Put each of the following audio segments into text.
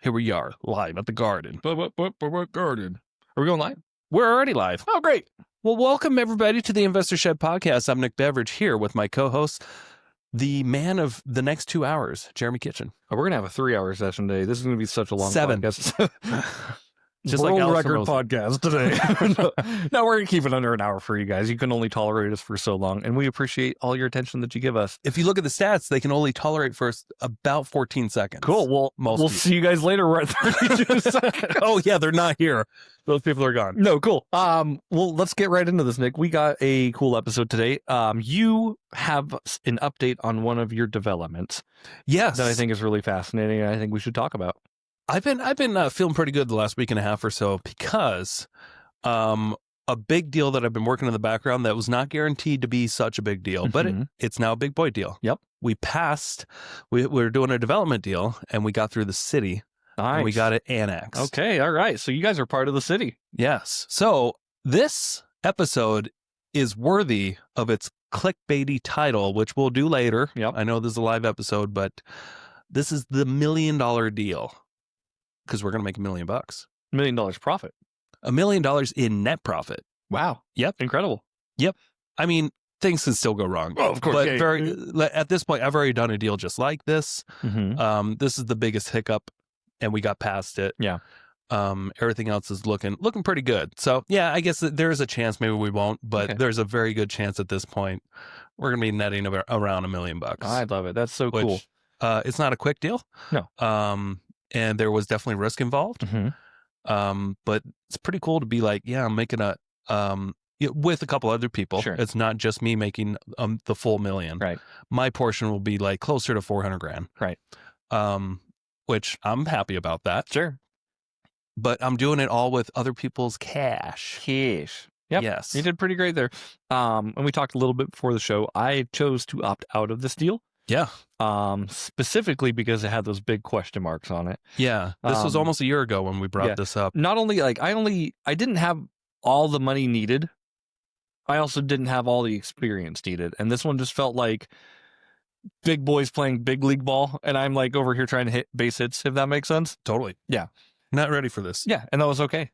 Here we are, live at the garden. Garden. Are we going live? We're already live. Oh, great. Well, welcome everybody to the Investor Shed podcast. I'm Nick Beveridge here with my co-host, the man of the next 2 hours, Jeremy Kitchen. Oh, we're going to have a 3-hour session today. This is going to be such a long 7. podcast. Just World like record podcast today. No, we're going to keep it under an hour for you guys. You can only tolerate us for so long, and we appreciate all your attention that you give us. If you look at the stats, they can only tolerate for about 14 seconds. Cool. Well, we'll see you guys later. We're at 32 seconds. Oh, yeah, they're not here. Those people are gone. No, cool. Well, let's get right into this, Nick. We got a cool episode today. You have an update on one of your developments. Yes. That I think is really fascinating, and I think we should talk about. I've been feeling pretty good the last week and a half or so because a big deal that I've been working in the background that was not guaranteed to be such a big deal, but it's now a big boy deal. Yep. We passed. We were doing a development deal, and we got through the city. Nice. And we got it annexed. Okay, all right. So you guys are part of the city. Yes. So this episode is worthy of its clickbaity title, which we'll do later. Yep. I know this is a live episode, but this is the $1 million deal. Because we're going to make $1 million. $1 million profit. $1 million in net profit. Wow. Yep. Incredible. Yep. I mean, things can still go wrong. Oh, of course. But at this point, I've already done a deal just like this. Mm-hmm. This is the biggest hiccup, and we got past it. Yeah. Everything else is looking pretty good. So yeah, I guess there's a chance maybe we won't, but there's a very good chance at this point we're going to be netting around $1 million. I love it. That's so cool. It's not a quick deal. No. And there was definitely risk involved. Mm-hmm. But it's pretty cool to be like, yeah, I'm making with a couple other people. Sure. It's not just me making the full $1 million. Right. My portion will be like closer to $400,000. Right. Which I'm happy about that. Sure. But I'm doing it all with other people's cash. Yep. Yes. You did pretty great there. And we talked a little bit before the show. I chose to opt out of this deal. Yeah. Specifically because it had those big question marks on it. Yeah. This was almost a year ago when we brought this up. Not only I didn't have all the money needed. I also didn't have all the experience needed. And this one just felt like big boys playing big league ball. And I'm like over here trying to hit base hits, if that makes sense. Totally. Yeah. Not ready for this. Yeah. And that was okay.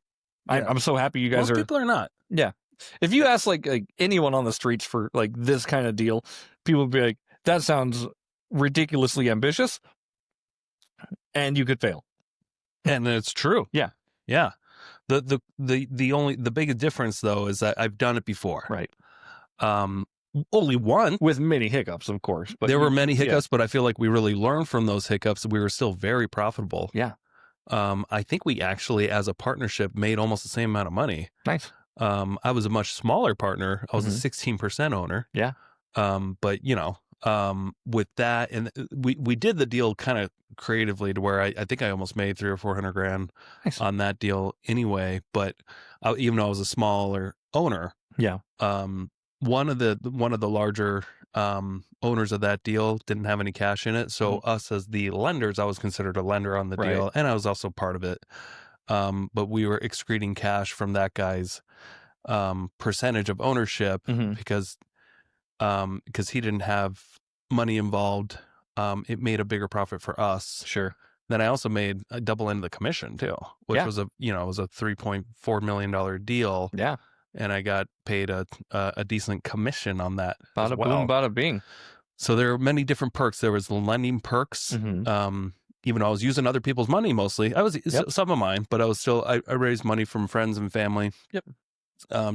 Yeah. I'm so happy you guys Most people are not. Yeah. If you ask like anyone on the streets for like this kind of deal, people would be like, that sounds ridiculously ambitious, and you could fail. And it's true. Yeah. Yeah. The biggest difference though is that I've done it before. Right. Only one. With many hiccups, of course. But there were many hiccups, but I feel like we really learned from those hiccups. We were still very profitable. Yeah. I think we actually, as a partnership, made almost the same amount of money. Nice. I was a much smaller partner. I was a 16% owner. Yeah. But with that, and we did the deal kind of creatively to where I think I almost made $300,000 or $400,000 nice. on that deal anyway. But even though I was a smaller owner, yeah, one of the larger owners of that deal didn't have any cash in it. So us as the lenders, I was considered a lender on the deal, and I was also part of it. But we were excreting cash from that guy's percentage of ownership because he didn't have money involved. It made a bigger profit for us. Sure. Then I also made a double end of the commission too, which was a $3.4 million deal. Yeah. And I got paid a decent commission on that. Bada boom, bada bing. So there are many different perks. There was the lending perks. Even though I was using other people's money mostly, I was some of mine, but I was still I raised money from friends and family. Yep.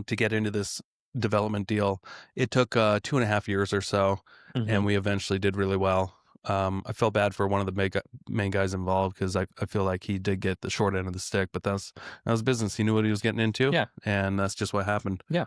To get into this development deal. It took 2.5 years or so, and we eventually did really well. I felt bad for one of the main guys involved because I feel like he did get the short end of the stick, but that was business. He knew what he was getting into, and that's just what happened. Yeah.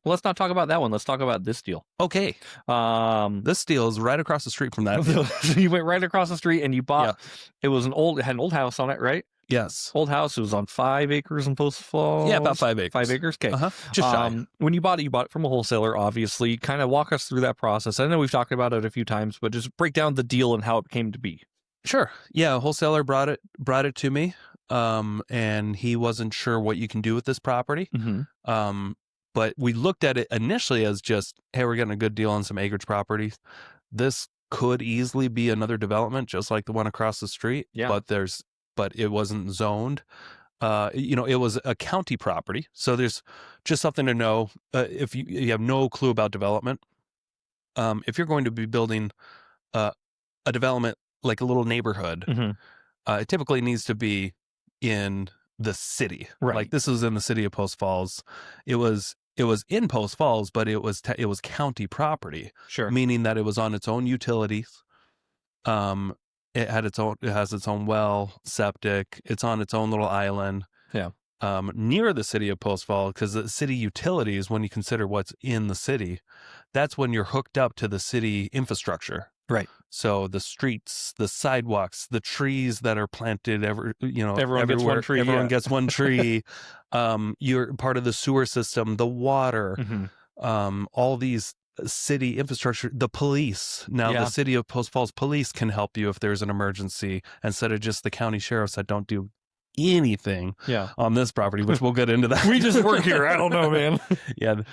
Well, let's not talk about that one. Let's talk about this deal. Okay. This deal is right across the street from that. So you went right across the street and you bought. It was it had an old house on it, right? Yes. Old house. It was on 5 acres in Post Falls. Yeah, about 5 acres. 5 acres. Okay. Just shy. When you bought it from a wholesaler, obviously. Kind of walk us through that process. I know we've talked about it a few times, but just break down the deal and how it came to be. Sure. Yeah, a wholesaler brought it to me, and he wasn't sure what you can do with this property. But we looked at it initially as just, hey, we're getting a good deal on some acreage properties. This could easily be another development just like the one across the street. Yeah. But it wasn't zoned. It was a county property. So there's just something to know. If you have no clue about development, if you're going to be building a development like a little neighborhood, it typically needs to be in the city. Right. Like this is in the city of Post Falls. It was in Post Falls, but it was county property. Sure. Meaning that it was on its own utilities. It has its own well, septic. It's on its own little island. Yeah. Near the city of Post Falls, because the city utilities, when you consider what's in the city, that's when you're hooked up to the city infrastructure. Right. So the streets, the sidewalks, the trees that are planted, everyone everywhere. Gets one tree. Everyone gets one tree. You're part of the sewer system, the water, all these city infrastructure, the police. Now the city of Post Falls police can help you if there's an emergency instead of just the county sheriffs that don't do anything on this property, which we'll get into that. We just work here. I don't know, man. Yeah.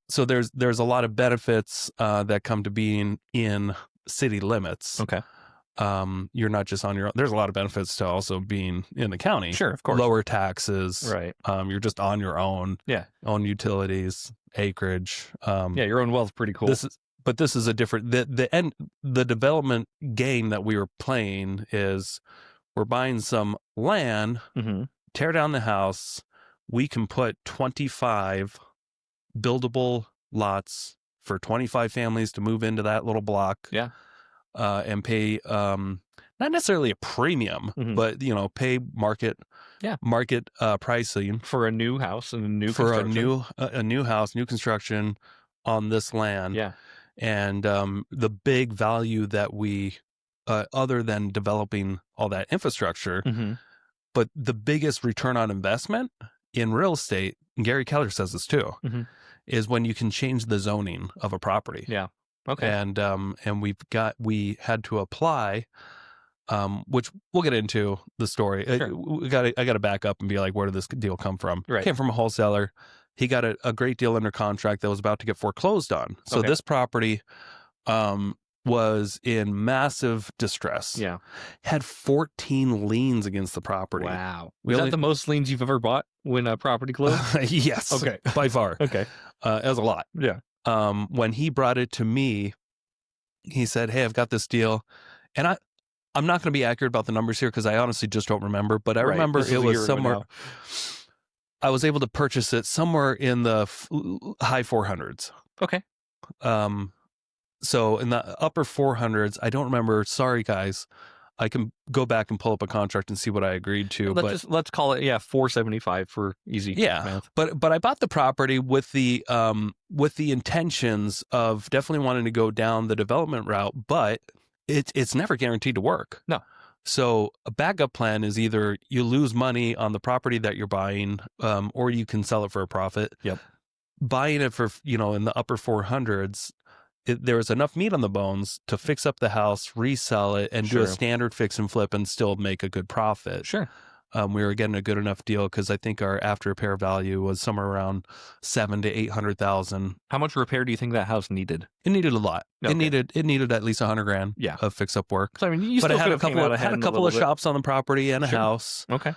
So there's a lot of benefits that come to being in city limits. Okay. You're not just on your own. There's a lot of benefits to also being in the county. Sure, of course. Lower taxes. Right. You're just on your own. Yeah. Own utilities, acreage. Your own wealth's pretty cool. This is a different the development game that we were playing is we're buying some land, tear down the house. We can put 25 buildable lots for 25 families to move into that little block. Yeah. And pay not necessarily a premium, but pay market pricing for a new house and a new house, new construction on this land. Yeah. And the big value that we other than developing all that infrastructure, but the biggest return on investment in real estate, and Gary Keller says this too, is when you can change the zoning of a property. Yeah. Okay. And we had to apply, which we'll get into the story. Sure. I got to back up and be like, where did this deal come from? Right. It came from a wholesaler. He got a great deal under contract that was about to get foreclosed on. So this property, was in massive distress. Yeah. Had 14 liens against the property. Wow. Was that the most liens you've ever bought when a property closed? Yes. Okay. By far. Okay. It was a lot. Yeah. When he brought it to me, he said, "Hey, I've got this deal." And I'm not going to be accurate about the numbers here because I honestly just don't remember, but I remember it was somewhere. I was able to purchase it somewhere in the high 400s. Okay. So in the upper 400s, I don't remember. Sorry, guys. I can go back and pull up a contract and see what I agreed to. Let's call it 475 for easy math. But I bought the property with the intentions of definitely wanting to go down the development route, but it's never guaranteed to work. No. So a backup plan is either you lose money on the property that you're buying, or you can sell it for a profit. Yep. Buying it for in the upper 400s. There was enough meat on the bones to fix up the house, resell it, and do a standard fix and flip and still make a good profit. Sure. We were getting a good enough deal because I think our after repair value was somewhere around $700,000 to $800,000. How much repair do you think that house needed? It needed a lot. Okay. It needed at least $100,000 of fix up work. So I mean, you still had a couple of shops on the property and a house. Okay.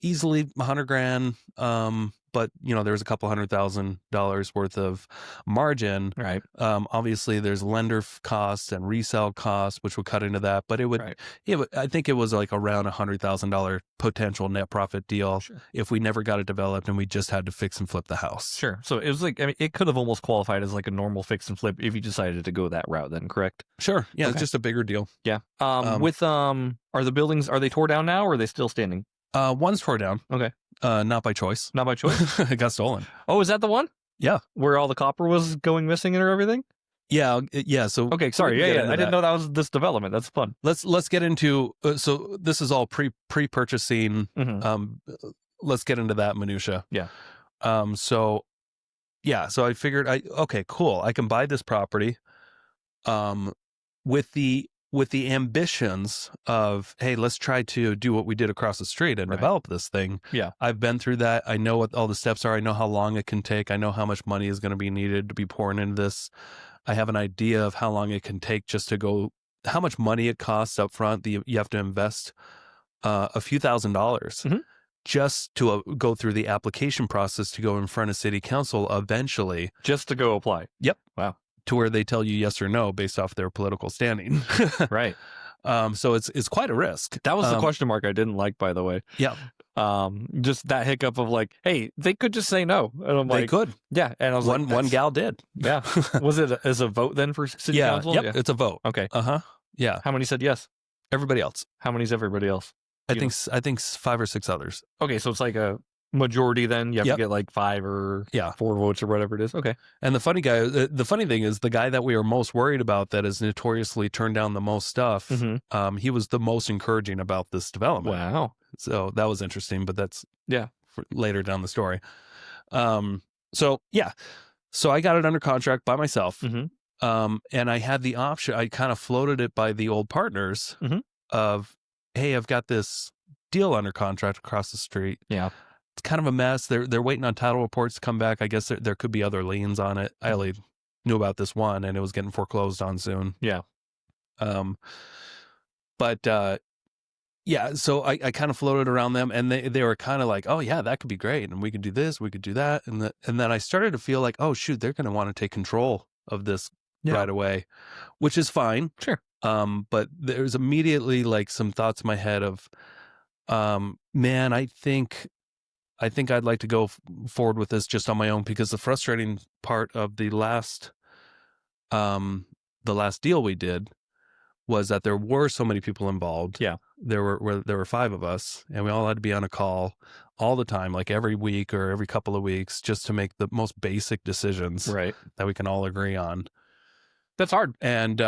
Easily $100,000. But there was a couple $100,000 worth of margin. Right. Obviously, there's lender costs and resale costs, which would cut into that. But I think it was like around $100,000 potential net profit deal if we never got it developed and we just had to fix and flip the house. Sure. So it was it could have almost qualified as like a normal fix and flip if you decided to go that route. Then correct? Sure. Yeah, it's just a bigger deal. Yeah. Are the buildings tore down now or are they still standing? One's tore down. Okay. Not by choice. Not by choice? It got stolen. Oh, is that the one? Yeah. Where all the copper was going missing and everything? Yeah. So okay, sorry. Yeah. I didn't know that was this development. That's fun. Let's get into so this is all pre-purchasing. Let's get into that minutia. Yeah. So I figured okay, cool. I can buy this property with the ambitions of, hey, let's try to do what we did across the street and develop this thing. Yeah. I've been through that. I know what all the steps are. I know how long it can take. I know how much money is going to be needed to be pouring into this. I have an idea of how long it can take just to go, how much money it costs up front. You have to invest a few $1,000s just to go through the application process to go in front of city council eventually. Just to go apply. Yep. Wow. To where they tell you yes or no based off their political standing. Right. So it's quite a risk. That was the question mark I didn't like, by the way. Yeah. Just that hiccup of like, hey, they could just say no. And I'm like, they could. Yeah. And I was like, one gal did. Yeah. Was it as a vote then for city council? Yep. Yeah. It's a vote. Okay. Yeah. How many said yes? Everybody else. How many's everybody else? I think 5 or 6 others. Okay, so it's like a majority then. You have to get like 5 or 4 votes or whatever it is. Okay. And the funny thing is the guy that we are most worried about that has notoriously turned down the most stuff, he was the most encouraging about this development. Wow. So that was interesting, but that's for later down the story. So I got it under contract by myself. And I had the option, I kind of floated it by the old partners of, hey, I've got this deal under contract across the street. Yeah. It's kind of a mess. They're waiting on title reports to come back. I guess there could be other liens on it. I only knew about this one and it was getting foreclosed on soon. Yeah. So I kind of floated around them and they were kind of like, oh yeah, that could be great. And we could do this, we could do that. And then I started to feel like, oh shoot, they're going to want to take control of this right away, which is fine. Sure. But there's immediately like some thoughts in my head of, man, I think I'd like to go forward with this just on my own, because the frustrating part of the last deal we did was that there were so many people involved. Yeah. There were 5 of us and we all had to be on a call all the time, like every week or every couple of weeks, just to make the most basic decisions that we can all agree on. That's hard. And,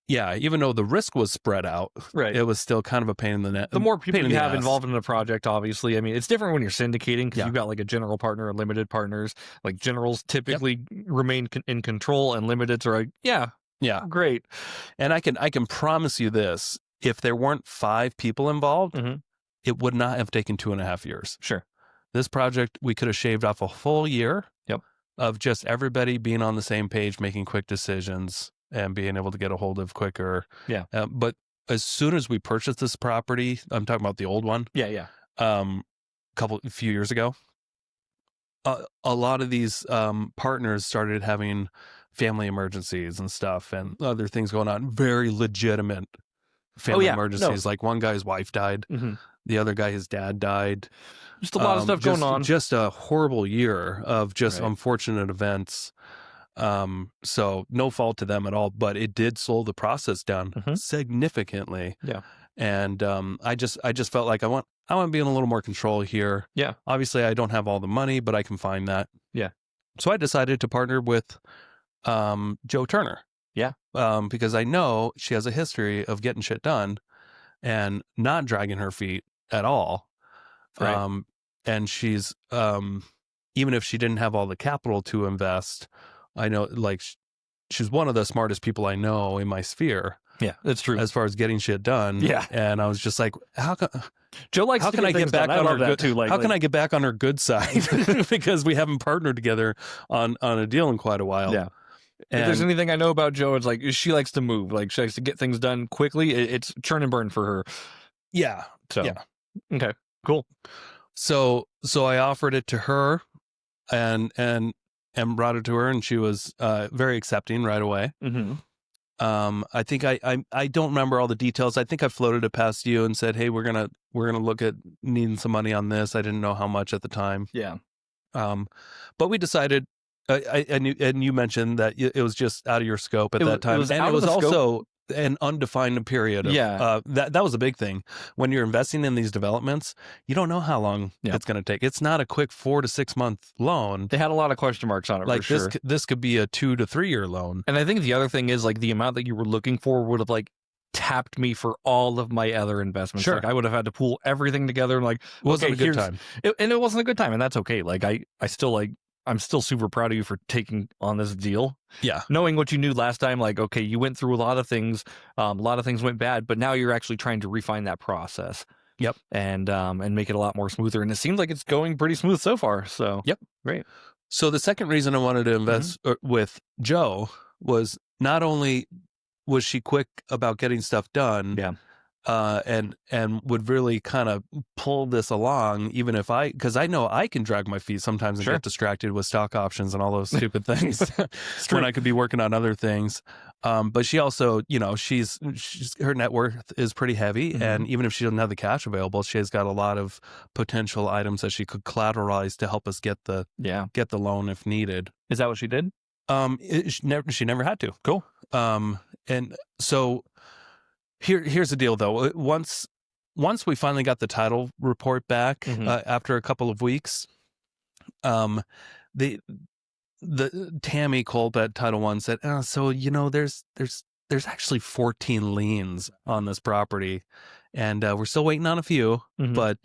even though the risk was spread out, it was still kind of a pain in the neck. The more people you have involved in the project, obviously, I mean, it's different when you're syndicating because you've got like a general partner and limited partners. Like generals typically remain in control and limiteds are like, great. And I can promise you this, if there weren't 5 people involved, it would not have taken 2.5 years. Sure. This project, we could have shaved off a full year of just everybody being on the same page, making quick decisions and being able to get a hold of quicker. Yeah. But as soon as we purchased this property, I'm talking about the old one. Yeah. A few years ago, a lot of these partners started having family emergencies and stuff and other things going on. Very legitimate family emergencies. Like one guy's wife died. The other guy, his dad died. Just a lot of stuff going on. Just a horrible year of just unfortunate events. So no fault to them at all, but it did slow the process down significantly. Yeah. And I just felt like I want to be in a little more control here. Yeah. Obviously I don't have all the money, but I can find that. Yeah. So I decided to partner with Joe Turner. Yeah. Because I know she has a history of getting shit done and not dragging her feet at all. Right. And she's even if she didn't have all the capital to invest, I know like she's one of the smartest people I know in my sphere. Yeah, that's true. As far as getting shit done. Yeah. And I was just like, how can Joe likes how to can I get back on her good too? how can I get back on her good side? Because we haven't partnered together on a deal in quite a while. Yeah. And if there's anything I know about Joe, it's like she likes to move. Like she likes to get things done quickly. It's churn and burn for her. Yeah. So okay, cool. So I offered it to her and brought it to her, and she was very accepting right away. I think I don't remember all the details. I think I floated it past you and said, hey, we're gonna look at needing some money on this. I didn't know how much at the time. Yeah. But we decided. I knew, and you mentioned that it was just out of your scope at that time, and it was also an undefined period. That was a big thing. When you're investing in these developments, you don't know how long it's going to take. It's not a quick 4 to 6 month loan. They had a lot of question marks on it. Like for sure. This could be a 2 to 3 year loan. And I think the other thing is like the amount that you were looking for would have like tapped me for all of my other investments. Sure. Like I would have had to pull everything together and like it wasn't a good time. And it wasn't a good time, and that's okay. Like I still like. I'm still super proud of you for taking on this deal. Yeah. Knowing what you knew last time, like, okay, you went through a lot of things went bad, but now you're actually trying to refine that process. Yep. And make it a lot more smoother. And it seems like it's going pretty smooth so far. So, yep. Great. So the second reason I wanted to invest with Joe was not only was she quick about getting stuff done, Yeah. and would really kind of pull this along, even if because I know I can drag my feet sometimes and Sure. get distracted with stock options and all those stupid things true. when I could be working on other things. But she also, she's her net worth is pretty heavy, and even if she doesn't have the cash available, she has got a lot of potential items that she could collateralize to help us get the loan if needed. Is that what she did? She never had to. Cool. And so here's the deal, though. Once we finally got the title report back, after a couple of weeks, the Tammy Kolb at Title One said, so there's actually 14 liens on this property, and we're still waiting on a few, but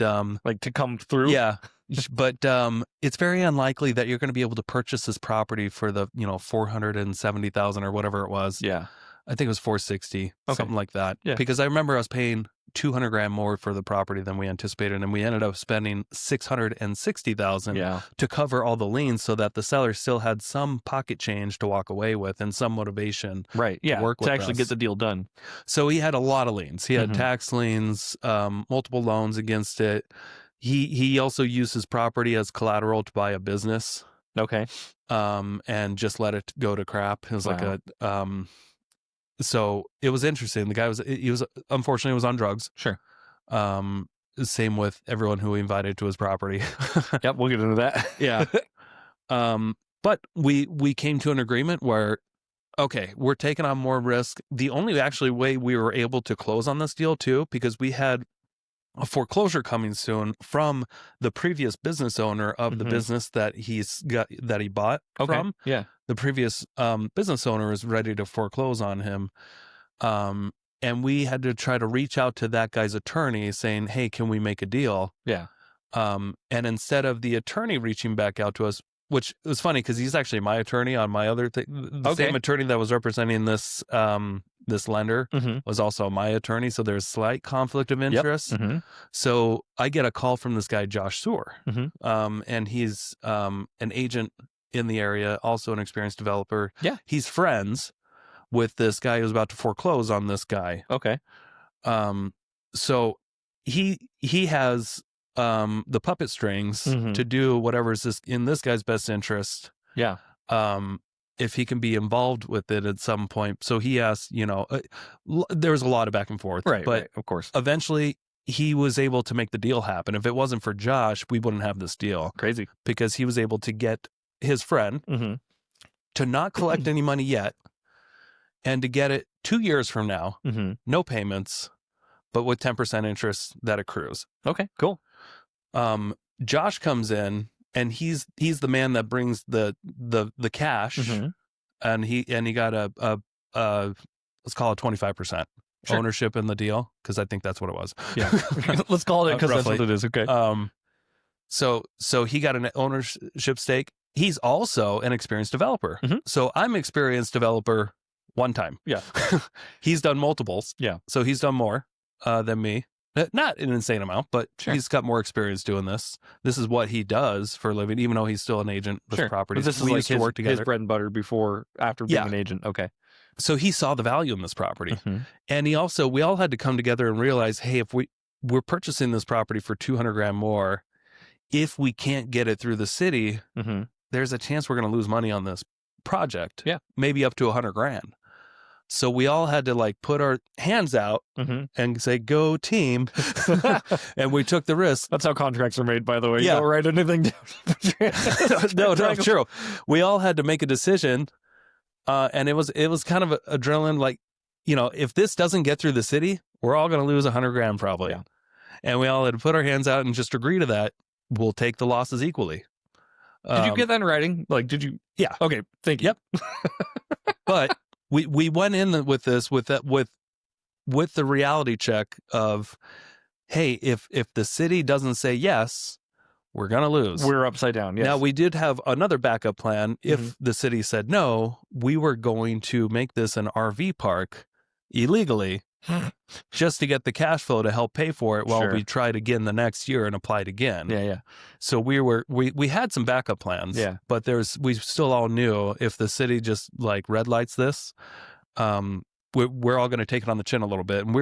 like to come through. Yeah. But it's very unlikely that you're going to be able to purchase this property for the $470,000 or whatever it was. Yeah, I think it was 460, something like that. Yeah. Because I remember us paying $200,000 more for the property than we anticipated, and we ended up spending $660,000 to cover all the liens, so that the seller still had some pocket change to walk away with and some motivation, to work with to actually us. get the deal done. So he had a lot of liens. He had tax liens, multiple loans against it. He also used his property as collateral to buy a business. Okay. And just let it go to crap. It was like so it was interesting. The guy was unfortunately was on drugs. Sure. Same with everyone who he invited to his property. Yep, we'll get into that. Yeah. But we came to an agreement where, okay, we're taking on more risk. The only actually way we were able to close on this deal too, because we had a foreclosure coming soon from the previous business owner of the business that he bought from. Yeah. The previous business owner is ready to foreclose on him. And we had to try to reach out to that guy's attorney saying, hey, can we make a deal? Yeah. And instead of the attorney reaching back out to us, which was funny because he's actually my attorney on my other thing. The same attorney that was representing this this lender was also my attorney. So there's slight conflict of interest. So I get a call from this guy, Josh Sewer. And he's an agent in the area, also an experienced developer. Yeah. He's friends with this guy who's about to foreclose on this guy. Okay. So he has the puppet strings to do whatever's in this guy's best interest. Yeah. If he can be involved with it at some point. So he asked, there was a lot of back and forth. Right. But of course. Eventually he was able to make the deal happen. If it wasn't for Josh, we wouldn't have this deal. Crazy. Because he was able to get his friend to not collect any money yet and to get it 2 years from now, no payments, but with 10% interest that accrues. Okay, cool. Josh comes in and he's the man that brings the cash, and he got a let's call it 25% ownership in the deal, because I think that's what it was. Yeah, let's call it, because that's what it is. Okay. So he got an ownership stake. He's also an experienced developer. So I'm an experienced developer one time. Yeah. He's done multiples. Yeah. So he's done more than me. Not an insane amount, but he's got more experience doing this. This is what he does for a living, even though he's still an agent with properties. But this is we like used to work together. His bread and butter after being an agent. Okay. So he saw the value in this property. And we all had to come together and realize, hey, if we're purchasing this property for $200,000 more, if we can't get it through the city, there's a chance we're going to lose money on this project. Yeah. Maybe up to $100,000. So we all had to put our hands out and say, go team. And we took the risk. That's how contracts are made, by the way. Yeah. You don't write anything down. No, true. We all had to make a decision. And it was kind of adrenaline. If this doesn't get through the city, we're all going to lose $100,000 probably. Yeah. And we all had to put our hands out and just agree to that. We'll take the losses equally. Did you get that in writing? Did you? Yeah. Okay. Thank you. Yep. But we went in with this with the reality check of, hey, if the city doesn't say yes, we're gonna lose. We're upside down. Yes. Now we did have another backup plan. If the city said no, we were going to make this an RV park illegally just to get the cash flow to help pay for it while Sure. we tried again the next year and applied again. Yeah. So we had some backup plans. Yeah. But we still all knew if the city just like red lights this, we're all going to take it on the chin a little bit, and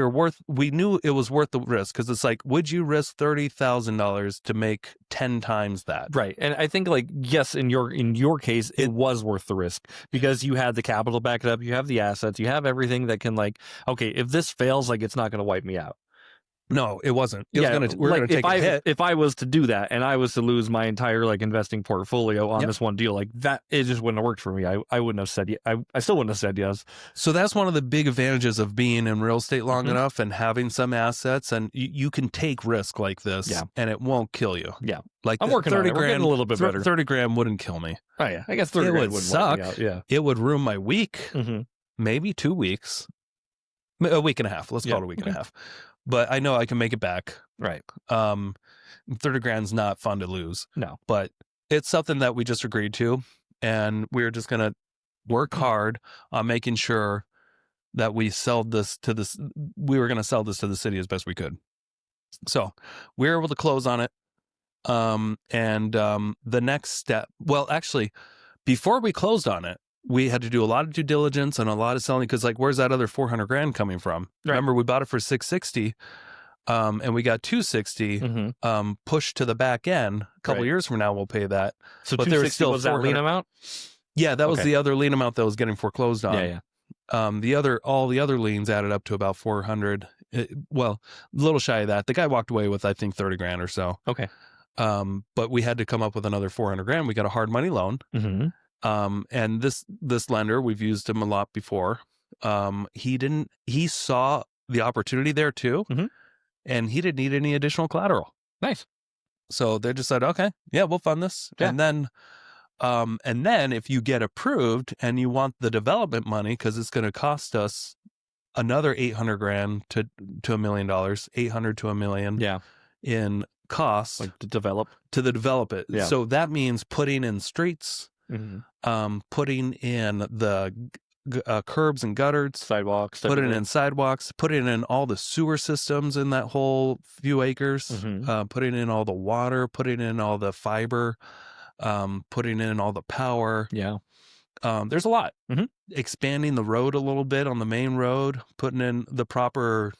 we knew it was worth the risk, because it's like, would you risk $30,000 to make 10 times that? Right. And I think, like, yes, in your case, it was worth the risk, because you had the capital back it up, you have the assets, you have everything that can, like, okay, if this fails, like, it's not going to wipe me out. No, it wasn't. We're going to take a hit. If I was to do that and I was to lose my entire, like, investing portfolio on this one deal, like that, it just wouldn't have worked for me. I wouldn't have said, I still wouldn't have said yes. So that's one of the big advantages of being in real estate long enough and having some assets, and you can take risk like this, and it won't kill you. Yeah. Like, I'm working 30 on it. We're getting a little bit better. 30 grand wouldn't kill me. Oh yeah. I guess 30 grand would suck. Out. Yeah. It would ruin my week, maybe 2 weeks, a week and a half. Let's call it a week and a half. But I know I can make it back. Right. 30 grand's not fun to lose. No. But it's something that we just agreed to, and we're just going to work hard on making sure that we were going to sell this to the city as best we could. So we were able to close on it. The next step, well, actually, before we closed on it, we had to do a lot of due diligence and a lot of selling, because, like, where's that other 400 grand coming from? Right. Remember, we bought it for 660, and we got 260 pushed to the back end. A couple years from now, we'll pay that. So, but 260 was that lien amount? Yeah, that was the other lien amount that was getting foreclosed on. Yeah. All the other liens added up to about 400. Well, a little shy of that. The guy walked away with, I think, 30 grand or so. Okay. But we had to come up with another 400 grand. We got a hard money loan. And this lender, we've used him a lot before. He saw the opportunity there too, and he didn't need any additional collateral. Nice. So they just said, okay, yeah, we'll fund this. Yeah. And then if you get approved and you want the development money, because it's going to cost us another 800 grand to $1 million, 800 to $1 million. Yeah. In costs, like to develop it. Yeah. So that means putting in streets, putting in the curbs and gutters, sidewalks, putting in sidewalks, putting in all the sewer systems in that whole few acres, putting in all the water, putting in all the fiber, putting in all the power. Yeah. There's a lot. Expanding the road a little bit on the main road, putting in the proper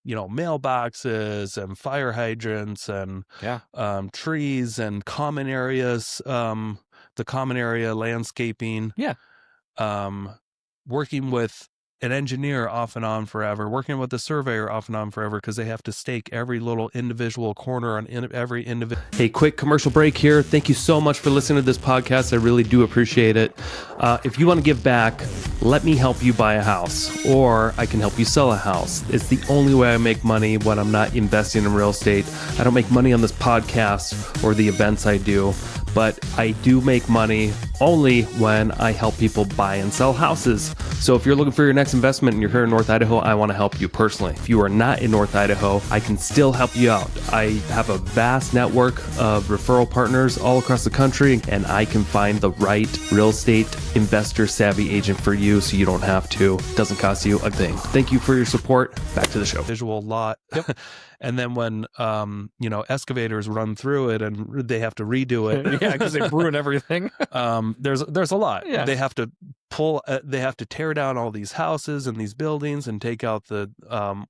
mailboxes and fire hydrants and trees and common areas, the common area landscaping. Yeah. Working with an engineer off and on forever, working with a surveyor off and on forever, because they have to stake every little individual corner on every individual. Hey, quick commercial break here. Thank you so much for listening to this podcast. I really do appreciate it. If you want to give back, let me help you buy a house, or I can help you sell a house. It's the only way I make money when I'm not investing in real estate. I don't make money on this podcast or the events I do, but I do make money only when I help people buy and sell houses. So if you're looking for your next investment and you're here in North Idaho, I want to help you personally. If you are not in North Idaho, I can still help you out. I have a vast network of referral partners all across the country, and I can find the right real estate investor savvy agent for you so you don't have to. It doesn't cost you a thing. Thank you for your support. Back to the show. Visual lot. Yep. And then when, excavators run through it and they have to redo it. Yeah, because they ruin everything. There's a lot. Yeah. They have to they have to tear down all these houses and these buildings and take out the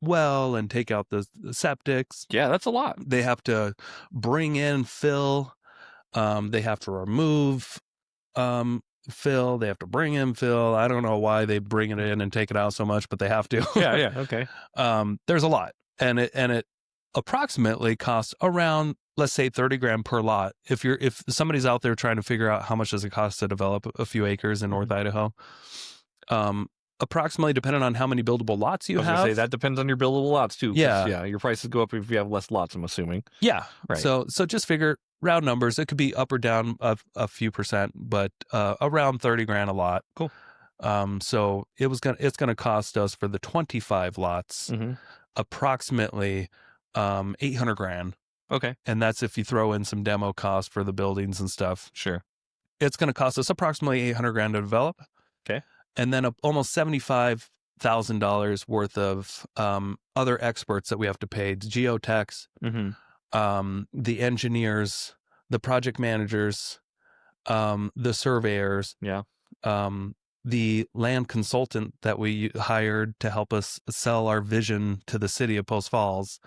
well and take out the septics. Yeah, that's a lot. They have to bring in fill. They have to remove fill. They have to bring in fill. I don't know why they bring it in and take it out so much, but they have to. Yeah, okay. There's a lot, and it approximately costs around, let's say, 30 grand per lot. If somebody's out there trying to figure out how much does it cost to develop a few acres in North Idaho, approximately, depending on how many buildable lots you have. Say that depends on your buildable lots too. Yeah, your prices go up if you have less lots, I'm assuming. Yeah, right. So just figure round numbers. It could be up or down a few percent, but around 30 grand a lot. Cool. So it's gonna cost us for the 25 lots approximately 800 grand. Okay. And that's if you throw in some demo cost for the buildings and stuff. Sure. It's going to cost us approximately 800 grand to develop. Okay. And then almost 75 $100,000 worth of other experts that we have to pay: geotechs, the engineers, the project managers, the surveyors, the land consultant that we hired to help us sell our vision to the city of Post Falls.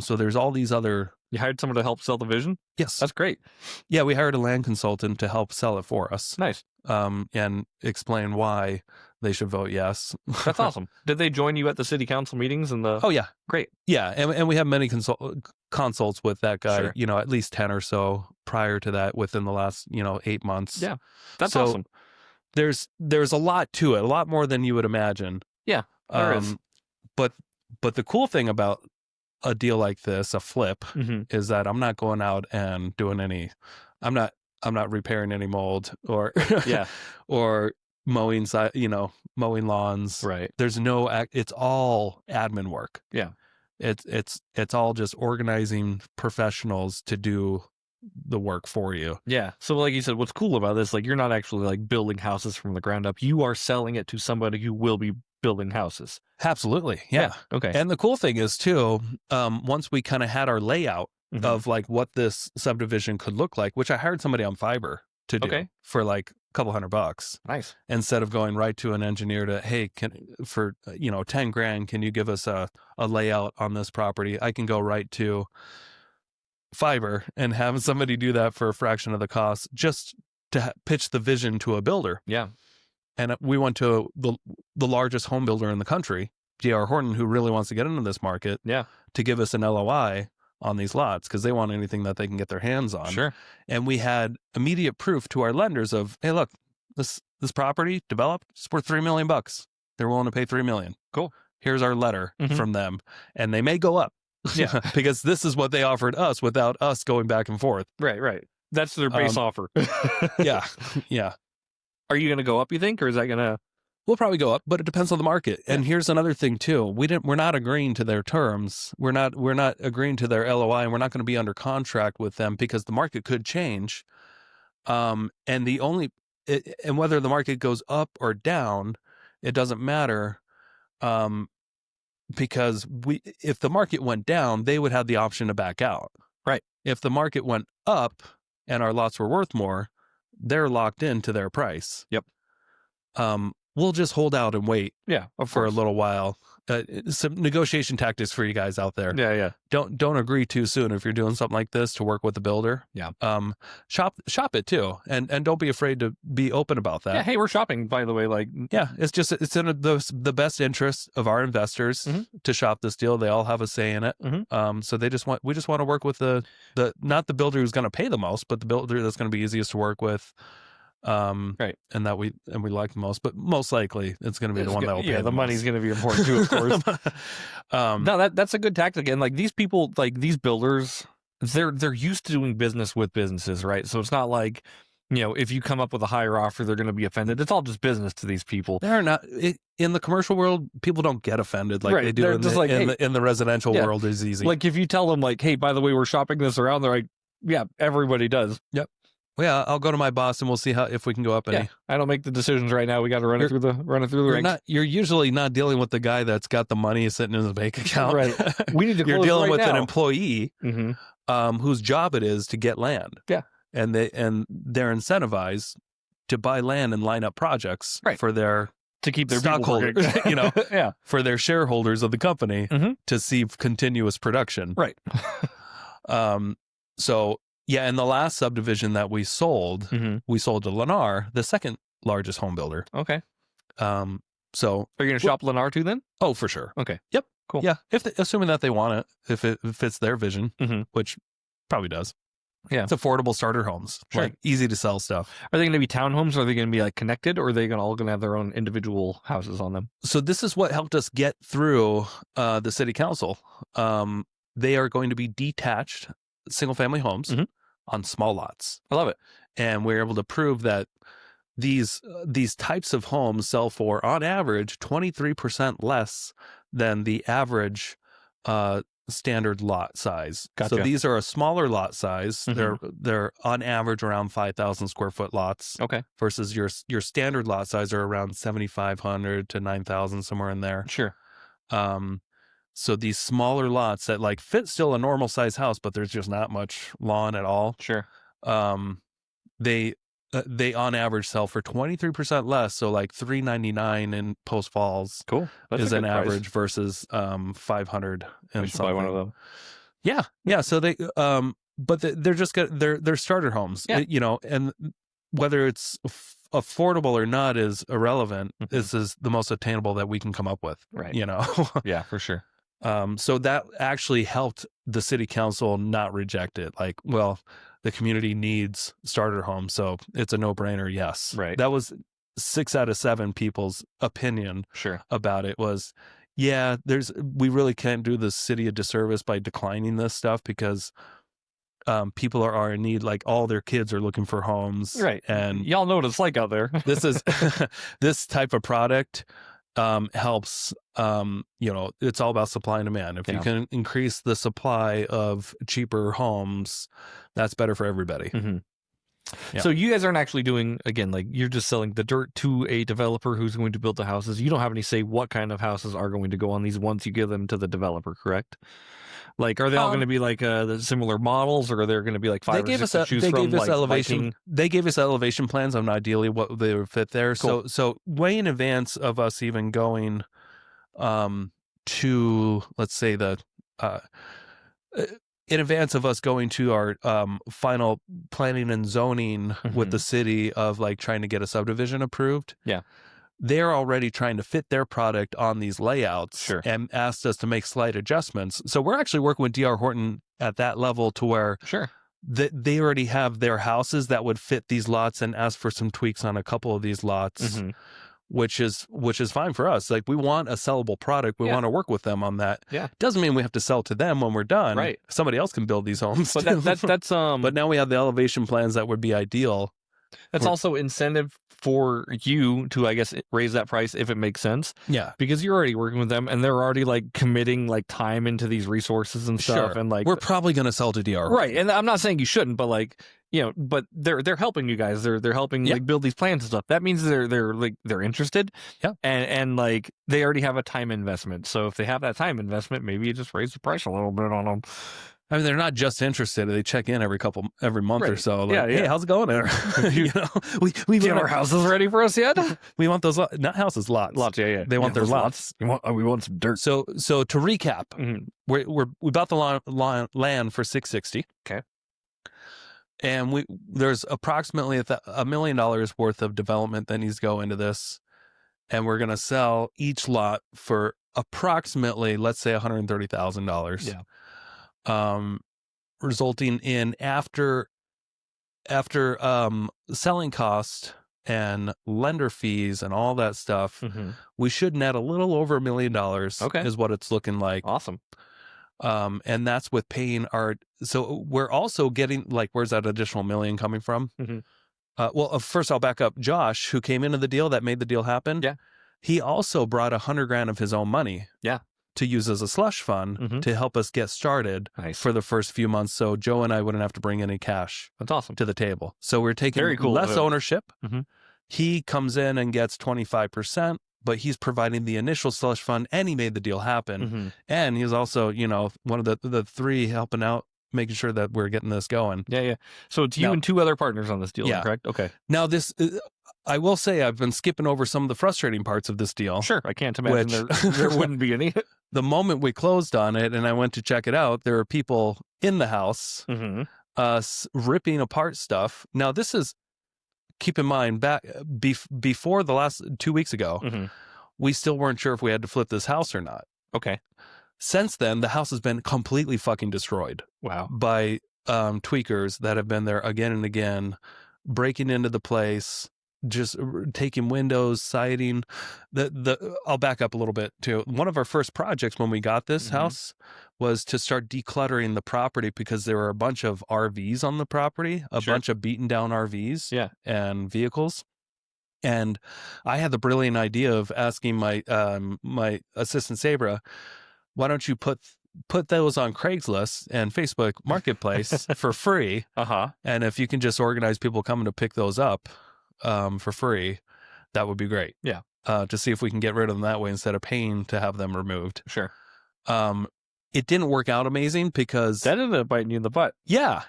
So there's all these other. You hired someone to help sell the vision? Yes. That's great. Yeah, we hired a land consultant to help sell it for us. Nice. And explain why they should vote yes. That's awesome. Did they join you at the city council meetings? Oh, yeah. Great. Yeah, and we have many consults with that guy, Sure. at least 10 or so prior to that within the last, 8 months. Yeah, that's awesome. There's a lot to it, a lot more than you would imagine. Yeah, there is. But the cool thing about a deal like this, a flip, is that I'm not going out and doing any. I'm not repairing any mold or or mowing lawns. Right. There's no it's all admin work. Yeah. It's all just organizing professionals to do the work for you. Yeah. So like you said, what's cool about this, like you're not actually like building houses from the ground up. You are selling it to somebody who will be building houses. Absolutely. Yeah. Okay. And the cool thing is too, once we kind of had our layout of like what this subdivision could look like, which I hired somebody on Fiverr to do for like a couple $100. Nice. Instead of going right to an engineer to, hey, for $10,000, can you give us a layout on this property? I can go right to Fiverr and have somebody do that for a fraction of the cost just to pitch the vision to a builder. Yeah. And we went to the largest home builder in the country, J.R. Horton, who really wants to get into this market, to give us an LOI on these lots because they want anything that they can get their hands on. Sure. And we had immediate proof to our lenders of, hey, look, this property developed, it's worth $3 million. They're willing to pay $3 million. Cool. Here's our letter from them, and they may go up. Yeah, because this is what they offered us without us going back and forth. Right. That's their base offer. Yeah. Are you going to go up, you think, or is that going to? We'll probably go up, but it depends on the market. And here's another thing too: we're not agreeing to their terms. We're not agreeing to their LOI, and we're not going to be under contract with them because the market could change. And whether the market goes up or down, it doesn't matter. Because if the market went down, they would have the option to back out. Right. If the market went up and our lots were worth more, they're locked into their price. Yep. We'll just hold out and wait. Yeah, for a little while. Some negotiation tactics for you guys out there. Yeah. Don't agree too soon if you're doing something like this to work with the builder. Yeah. Shop it too, and don't be afraid to be open about that. Yeah. Hey, we're shopping, by the way. Like, yeah, it's in the best interest of our investors to shop this deal. They all have a say in it. So we just want to work with the not the builder who's going to pay the most, but the builder that's going to be easiest to work with. Right. And we like the most, but most likely it's going to be the one that will pay the money's going to be important too, of course. No, that's a good tactic. And like these people, like these builders, they're used to doing business with businesses, right? So it's not like, if you come up with a higher offer, they're going to be offended. It's all just business to these people. They're not in the commercial world. People don't get offended like they do in the residential world. Is easy. Like if you tell them like, hey, by the way, we're shopping this around, they're like, yeah, everybody does. Yep. Well, yeah, I'll go to my boss and we'll see if we can go up any. Yeah, I don't make the decisions right now. We got to run it through the ranks. You're usually not dealing with the guy that's got the money sitting in his bank account. Right. We need to. You're dealing with an employee Mm-hmm. Whose job it is to get land. Yeah. And they're incentivized to buy land and line up projects for their to keep their stockholders, yeah, for their shareholders of the company to see continuous production. Right. So yeah, in the last subdivision that we sold to Lennar, the second largest home builder. Okay. So are you going to shop Lennar too then? Oh, for sure. Okay. Yep. Cool. Yeah. Assuming that they want it, if it fits their vision, which probably does. Yeah. It's affordable starter homes. Sure. Like easy to sell stuff. Are they going to be townhomes? Or are they going to be like connected, or are they all going to have their own individual houses on them? So this is what helped us get through the city council. They are going to be detached single family homes on small lots. I love it. And we're able to prove that these types of homes sell for, on average, 23% less than the average standard lot size. Gotcha. So these are a smaller lot size. They're on average around 5,000 square foot lots. Okay. Versus your standard lot size are around 7,500 to 9,000, somewhere in there. Sure. So these smaller lots that like fit still a normal size house, but there's just not much lawn at all. Sure. They on average sell for 23% less. So like $399 in Post Falls. Cool. That's is a an good price. versus $500 and I should buy one of them. Yeah. So they but they're just they're starter homes. Yeah. You know, and whether it's affordable or not is irrelevant. This is the most attainable that we can come up with. Right. You know. Yeah, for sure. So that actually helped the city council not reject it. Like, well, the community needs starter homes, so it's a no-brainer. Yes. Right. That was 6 out of 7 people's opinion about it was, yeah, we really can't do the city a disservice by declining this stuff because people are in need. Like all their kids are looking for homes. Right. And y'all know what it's like out there. This is this type of product helps. You know, it's all about supply and demand. If you can increase the supply of cheaper homes, that's better for everybody. Yeah. So you guys aren't actually doing, again, like you're just selling the dirt to a developer who's going to build the houses. You don't have any say what kind of houses are going to go on these once you give them to the developer, correct? Like, are they all going to be like the similar models, or are there going to be like 5 or 6 to choose from? They gave us elevation plans on ideally what they would fit there. Cool. So way in advance of us even going to, let's say in advance of us going to our final planning and zoning with the city of like trying to get a subdivision approved. Yeah. They're already trying to fit their product on these layouts and asked us to make slight adjustments. So we're actually working with D.R. Horton at that level to where they already have their houses that would fit these lots and ask for some tweaks on a couple of these lots. Which is fine for us. Like we want a sellable product. We want to work with them on that. Yeah. Doesn't mean we have to sell to them when we're done. Right. Somebody else can build these homes. But that's But now we have the elevation plans that would be ideal. That's also incentive for you to, I guess, raise that price if it makes sense. Yeah. Because you're already working with them and they're already like committing like time into these resources and stuff. And like we're probably going to sell to DR. Right. And I'm not saying you shouldn't, but like, you know, but they're helping you guys. They're helping like build these plans and stuff. That means they're interested. Yeah. And like they already have a time investment. So if they have that time investment, maybe you just raise the price a little bit on them. I mean, they're not just interested. They check in every month or so. Like, hey, how's it going there? You know, we get our houses ready for us yet? We want those not houses, lots. Lots, yeah. They want their lots. We want some dirt. So to recap, we bought the land for $660. Okay. And there's approximately $1 million worth of development that needs to go into this, and we're gonna sell each lot for approximately, let's say, $130,000. Yeah. Resulting in after selling cost and lender fees and all that stuff, we should net a little over $1 million. Okay. Is what it's looking like. Awesome. And that's with paying so we're also getting like, where's that additional $1 million coming from? Well, first I'll back up. Josh, who came into the deal that made the deal happen. Yeah. He also brought $100,000 of his own money. Yeah. To use as a slush fund to help us get started for the first few months. So Joe and I wouldn't have to bring any cash. That's awesome. To the table. So we're taking less ownership. He comes in and gets 25%, but he's providing the initial slush fund and he made the deal happen. And he's also, you know, one of the 3 helping out, making sure that we're getting this going. Yeah. So it's you and 2 other partners on this deal, correct? Okay. Now this, I will say I've been skipping over some of the frustrating parts of this deal. Sure. I can't imagine there wouldn't be any. The moment we closed on it and I went to check it out, there were people in the house ripping apart stuff. Now this is, keep in mind, back before the last 2 weeks ago, we still weren't sure if we had to flip this house or not. Okay. Since then, the house has been completely fucking destroyed. Wow. By tweakers that have been there again and again, breaking into the place, just taking windows, siding. I'll back up a little bit too. One of our first projects when we got this house was to start decluttering the property because there were a bunch of RVs on the property, a bunch of beaten down RVs and vehicles. And I had the brilliant idea of asking my assistant Sabra, why don't you put put those on Craigslist and Facebook Marketplace for free. And if you can just organize people coming to pick those up for free, that would be great. Yeah. To see if we can get rid of them that way instead of paying to have them removed. Sure. It didn't work out amazing because that ended up biting you in the butt. Yeah.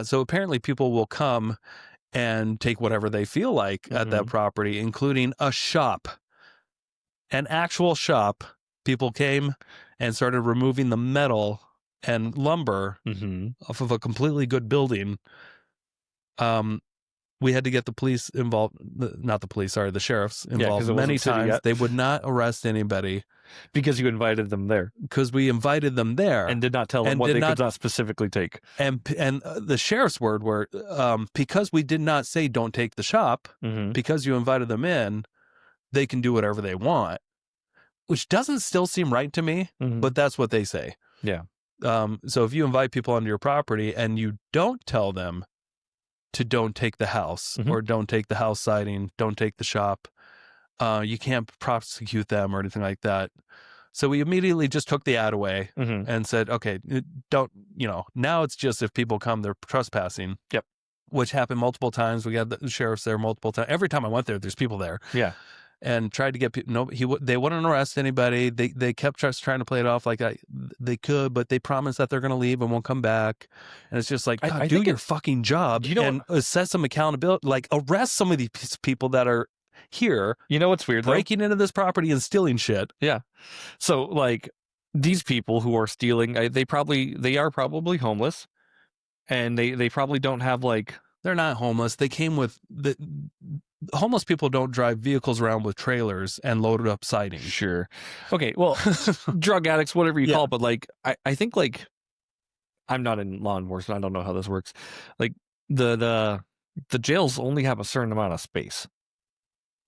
So apparently people will come and take whatever they feel like at that property, including a shop, an actual shop. People came and started removing the metal and lumber off of a completely good building. We had to get the police involved, not the police, sorry, the sheriffs involved many times. They would not arrest anybody. Because you invited them there. Because we invited them there. And did not tell them what they could not specifically take. And the sheriff's word were, because we did not say don't take the shop, because you invited them in, they can do whatever they want. Which doesn't still seem right to me, but that's what they say. Yeah. So if you invite people onto your property and you don't tell them to don't take the house or don't take the house siding, don't take the shop, you can't prosecute them or anything like that. So we immediately just took the ad away and said, okay, don't, now it's just if people come, they're trespassing. Yep. Which happened multiple times. We had the sheriffs there multiple times. Every time I went there, there's people there. Yeah. And tried to get people. They wouldn't arrest anybody. They kept just trying to play it off like they could, but they promised that they're going to leave and won't come back. And it's just like, God, do your fucking job and assess some accountability. Like arrest some of these people that are here. You know what's weird? Breaking into this property and stealing shit. Yeah. So like these people who are stealing, they are probably homeless, and they probably don't have like. They're not homeless. They came with homeless people don't drive vehicles around with trailers and loaded up siding. Sure. Okay. Well, drug addicts, whatever you call it. But like, I think like, I'm not in law enforcement. I don't know how this works. Like the jails only have a certain amount of space.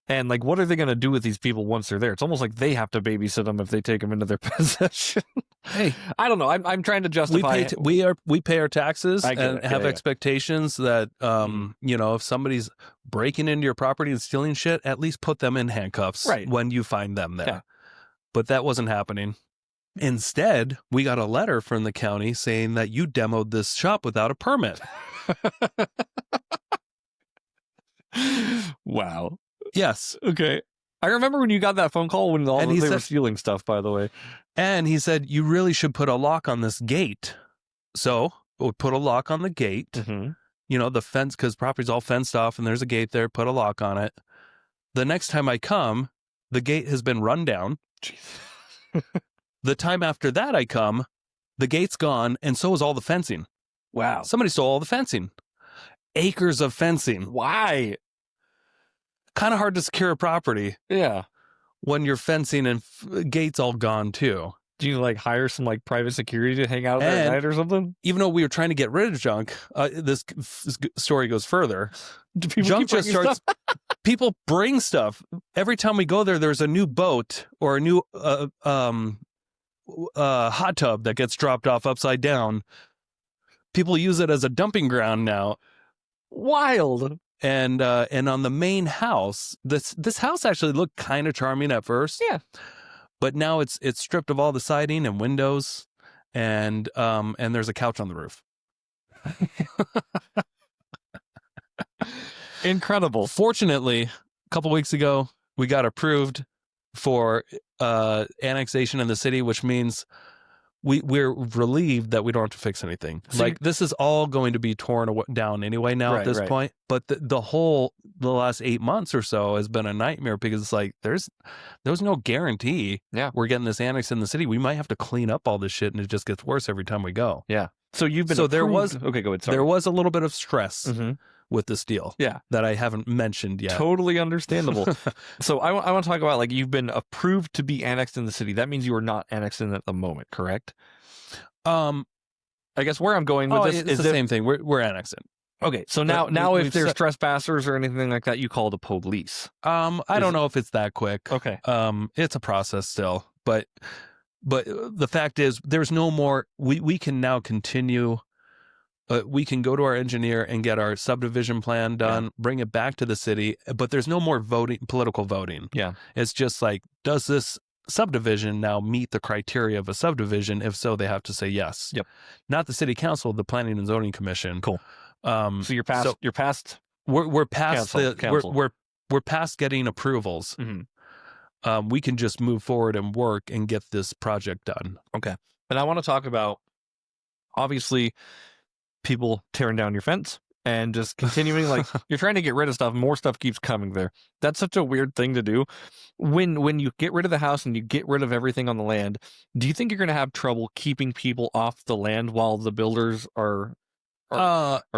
And like, what are they going to do with these people once they're there? It's almost like they have to babysit them if they take them into their possession. Hey, I don't know. I'm trying to justify. We pay our taxes and have expectations that if somebody's breaking into your property and stealing shit, at least put them in handcuffs when you find them there. Yeah. But that wasn't happening. Instead, we got a letter from the county saying that you demoed this shop without a permit. Wow. Yes. Okay. I remember when you got that phone call when they were stealing stuff, by the way. And he said, you really should put a lock on this gate. So we put a lock on the gate. The fence, because property's all fenced off and there's a gate there, put a lock on it. The next time I come, the gate has been run down. The time after that I come, the gate's gone, and so is all the fencing. Wow. Somebody stole all the fencing. Acres of fencing. Why? Kind of hard to secure a property. Yeah. When your fencing and gates all gone too. Do you like hire some like private security to hang out there at night or something? Even though we were trying to get rid of junk, this story goes further. Junk just starts. People bring stuff. Every time we go there, there's a new boat or a new hot tub that gets dropped off upside down. People use it as a dumping ground now. Wild. And on the main house, this house actually looked kind of charming at first. Yeah. But now it's stripped of all the siding and windows, and there's a couch on the roof. Incredible. Fortunately, a couple weeks ago, we got approved for annexation in the city, which means we're relieved that we don't have to fix anything. Like this is all going to be torn down anyway now at this point. But the last 8 months or so has been a nightmare because it's like there's no guarantee we're getting this annex in the city. We might have to clean up all this shit, and it just gets worse every time we go. Yeah. So you've been there was okay. Go ahead. Sorry. There was a little bit of stress with this deal. Yeah. That I haven't mentioned yet. Totally understandable. So I want to talk about like you've been approved to be annexed in the city. That means you are not annexed in at the moment, correct? I guess where I'm going with this is the same thing. We're annexed in. Okay, so now if there's trespassers or anything like that, you call the police. I don't know if it's that quick. Okay. It's a process still, but the fact is there's no more. We can now continue. We can go to our engineer and get our subdivision plan done, bring it back to the city, but there's no more political voting. Yeah. It's just like, does this subdivision now meet the criteria of a subdivision? If so, they have to say yes. Yep. Not the city council, the planning and zoning commission. Cool. So you're past. So you're past. we're past council. we're past getting approvals. Mm-hmm. We can just move forward and work and get this project done. Okay. And I want to talk about, obviously, people tearing down your fence and just continuing, like, you're trying to get rid of stuff, more stuff keeps coming there. That's such a weird thing to do. When you get rid of the house and you get rid of everything on the land, do you think you're going to have trouble keeping people off the land while the builders are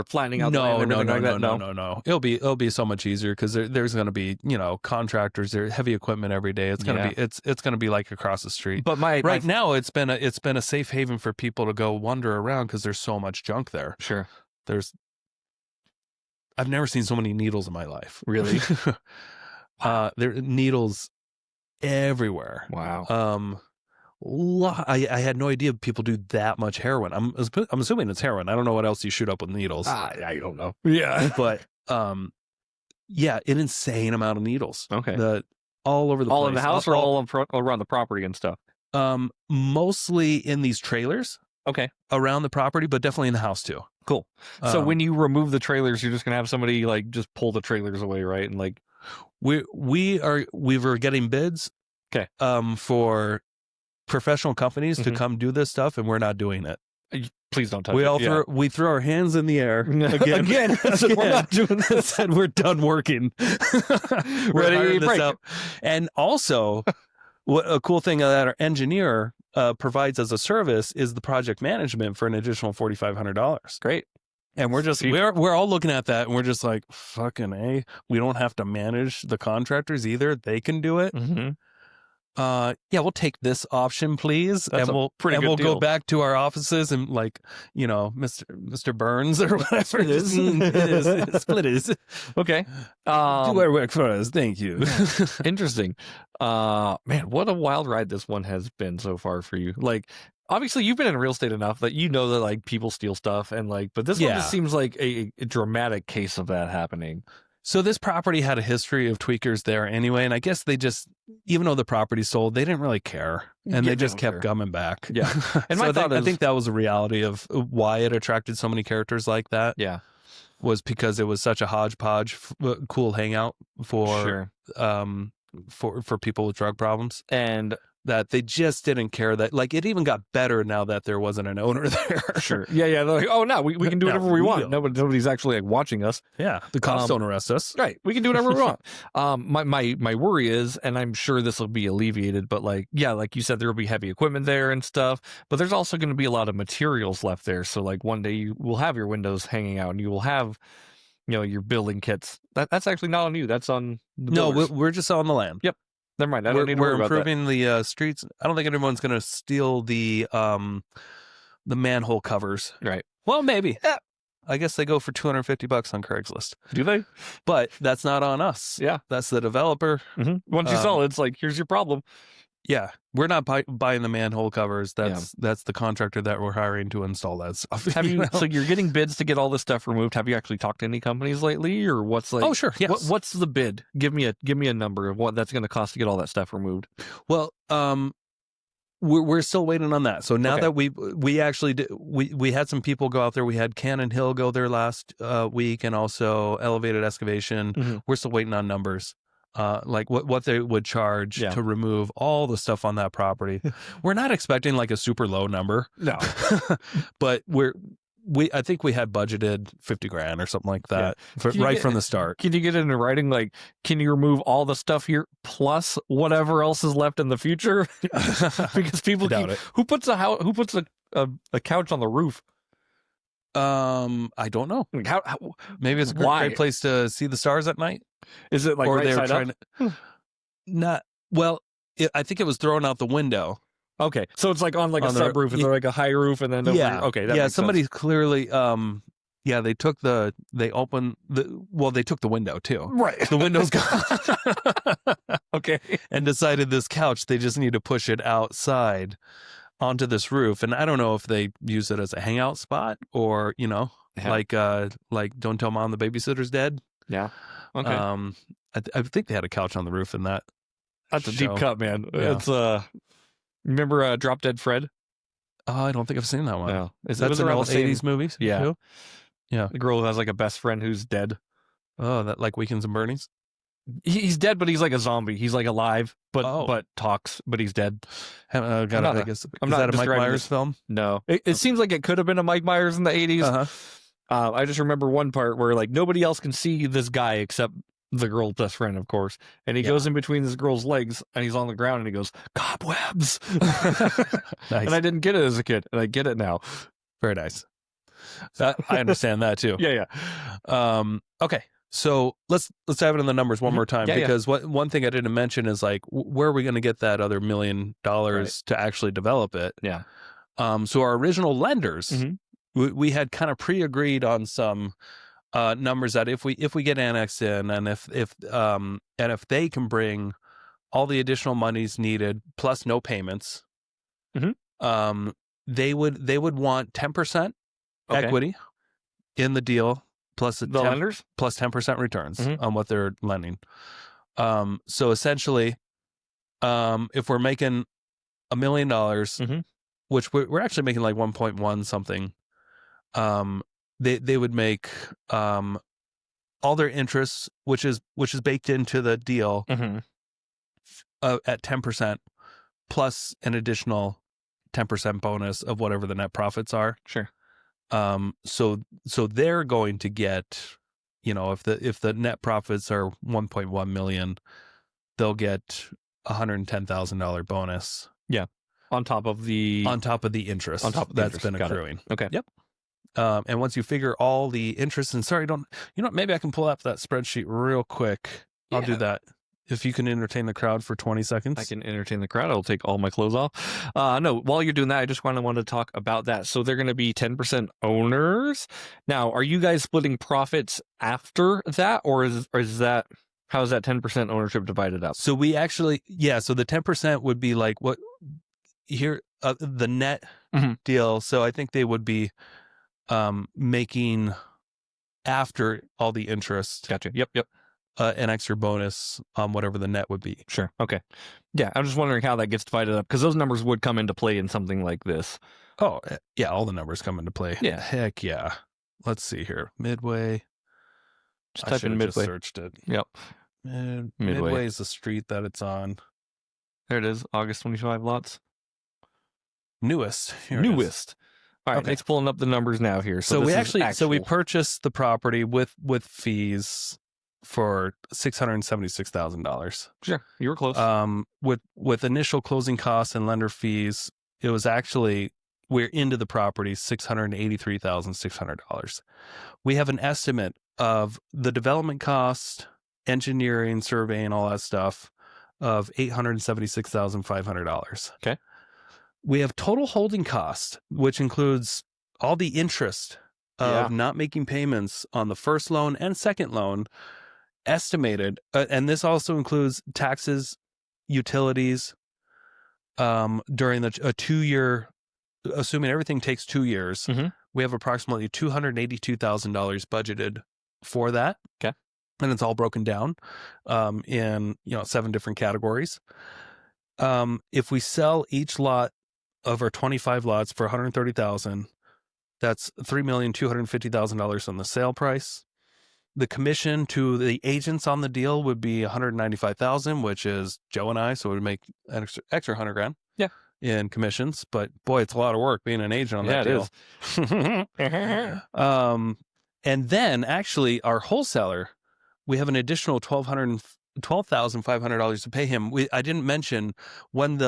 flattening out the land? No. It'll be so much easier because there's going to be, contractors, there, heavy equipment every day. It's going to be it's going to be like across the street. But now it's been a safe haven for people to go wander around because there's so much junk there. Sure. I've never seen so many needles in my life. Really? There are needles everywhere. Wow. I had no idea people do that much heroin. I'm assuming it's heroin. I don't know what else you shoot up with needles. I don't know. Yeah. But an insane amount of needles. Okay. All over the place. All in the house or all around the property and stuff? Mostly in these trailers. Okay. Around the property, but definitely in the house too. Cool. So when you remove the trailers, you're just gonna have somebody like just pull the trailers away, right? And like we were getting bids. Okay. For professional companies to come do this stuff, and we're not doing it. Please don't touch it. We threw our hands in the air again. We're not doing this. And we're done working. We're ready to break. Out. And also, what a cool thing that our engineer provides as a service is the project management for an additional $4,500. Great. And we're all looking at that and we're just like, fucking A, we don't have to manage the contractors either. They can do it. Mm-hmm. We'll take this option, please. That's we'll go back to our offices and Mr. Burns or whatever it is. Split is. Okay. Do our work for us. Thank you. Interesting. Man, what a wild ride this one has been so far for you. Like, obviously you've been in real estate enough that you know that like people steal stuff and like, but this one just seems like a dramatic case of that happening. So this property had a history of tweakers there anyway, and I guess they just, even though the property sold, they didn't really care, and they just kept coming back. Yeah, and I think that was a reality of why it attracted so many characters like that. Yeah, was because it was such a hodgepodge, cool hangout for people with drug problems, and that they just didn't care that, like, it even got better now that there wasn't an owner there. Sure. Yeah. They're like, oh, no, we can do whatever we want. Nobody's actually like watching us. Yeah. The cops don't arrest us. Right. We can do whatever we want. My worry is, and I'm sure this will be alleviated, but like you said, there will be heavy equipment there and stuff, but there's also going to be a lot of materials left there. So like one day you will have your windows hanging out and you will have, your building kits. That's actually not on you. That's on the builders. No, we're just on the land. Yep. Never mind. I don't need to worry about that. We're improving the streets. I don't think anyone's going to steal the manhole covers. Right. Well, maybe. Yeah. I guess they go for $250 on Craigslist. Do they? But that's not on us. Yeah. That's the developer. Mm-hmm. Once you sell it, it's like, here's your problem. Yeah. We're not buying the manhole covers. That's the contractor that we're hiring to install that stuff. So you're getting bids to get all this stuff removed. Have you actually talked to any companies lately, or what's like? Oh, sure. Yes. What's the bid? Give me a number of what that's going to cost to get all that stuff removed. Well, we're still waiting on that. So now that we actually did, we had some people go out there. We had Cannon Hill go there last week, and also Elevated Excavation. Mm-hmm. We're still waiting on numbers. Like what they would charge to remove all the stuff on that property. We're not expecting like a super low number. No. But I think we had budgeted $50,000 or something like that from the start. Can you get it in writing? Like, can you remove all the stuff here plus whatever else is left in the future? Because people doubt it. Who puts a couch on the roof? I don't know. How maybe it's a great place to see the stars at night. Is it like, or they were trying to? Not well. I think it was thrown out the window. Okay, so it's like on like a subroof. Is there like a high roof and then okay, that makes somebody sense. Clearly they took the window too. Right, the window's gone. Okay, and decided this couch they just need to push it outside onto this roof, and I don't know if they use it as a hangout spot or like don't tell mom the babysitter's dead. Yeah. Okay. I think they had a couch on the roof in that That's a deep show. cut, man. Yeah. It's remember Drop Dead Fred? Oh, I don't think I've seen that one. No, That's it was an around old the same 80s movie. Yeah. Too? Yeah. The girl who has like a best friend who's dead. Oh, that like Weekends and Bernie's. He's dead, but he's like a zombie. He's like alive, but talks, but he's dead. I guess, I'm is not that a Mike describing Myers it. film? No, it seems like it could have been a Mike Myers in the 80s. Uh-huh. I just remember one part where like nobody else can see this guy except the girl's best friend, of course. And he goes in between this girl's legs and he's on the ground and he goes, cobwebs. Nice. And I didn't get it as a kid, and I get it now. Very nice. I understand that too. Yeah. Okay. So let's dive into the numbers one more time, because one thing I didn't mention is like where are we going to get that other $1 million to actually develop it? Yeah. So our original lenders, we had kind of pre-agreed on some numbers that if we get annexed in, and if they can bring all the additional monies needed plus no payments, they would want 10% equity in the deal plus lenders plus 10% returns on what they're lending. So essentially, if we're making $1 million, which we're actually making like 1.1 something, they would make all their interests, which is baked into the deal, at 10% plus an additional 10% bonus of whatever the net profits are. Sure. So they're going to get, if the net profits are 1.1 million, they'll get $110,000 bonus. Yeah. On top of the interest that's been accruing. Okay. Yep. And once you figure all the interest, and maybe I can pull up that spreadsheet real quick. I'll do that. If you can entertain the crowd for 20 seconds. I can entertain the crowd. I'll take all my clothes off. No, while you're doing that, I just want to talk about that. So they're going to be 10% owners. Now, are you guys splitting profits after that, or is that, how is that 10% ownership divided up? So we actually, so the 10% would be like what here, the net deal. So I think they would be making, after all the interest. Gotcha. Yep. An extra bonus on whatever the net would be. Sure. Okay. Yeah, I'm just wondering how that gets divided up, because those numbers would come into play in something like this. Oh, yeah, all the numbers come into play. Yeah. Heck yeah. Let's see here. Midway. Just type in Midway. Just searched it. Yep. Midway is the street that it's on. There it is. August 25 lots. Newest. Newest. All right, it's pulling up the numbers now here. So we purchased the property with fees for $676,000. Sure, you were close. With initial closing costs and lender fees, it was actually, we're into the property $683,600. We have an estimate of the development cost, engineering, surveying, all that stuff, of $876,500. Okay. We have total holding cost, which includes all the interest of not making payments on the first loan and second loan, estimated, and this also includes taxes, utilities, during a 2-year, assuming everything takes 2 years, we have approximately $282,000 budgeted for that. Okay. And it's all broken down in 7 different categories. If we sell each lot of our 25 lots for $130,000, that's $3,250,000 on the sale price. The commission to the agents on the deal would be $195,000, which is Joe and I, so it would make an extra $100,000. Yeah. In commissions, but boy, it's a lot of work being an agent on that deal. It is. And then actually our wholesaler, we have an additional $12,500 to pay him. I didn't mention when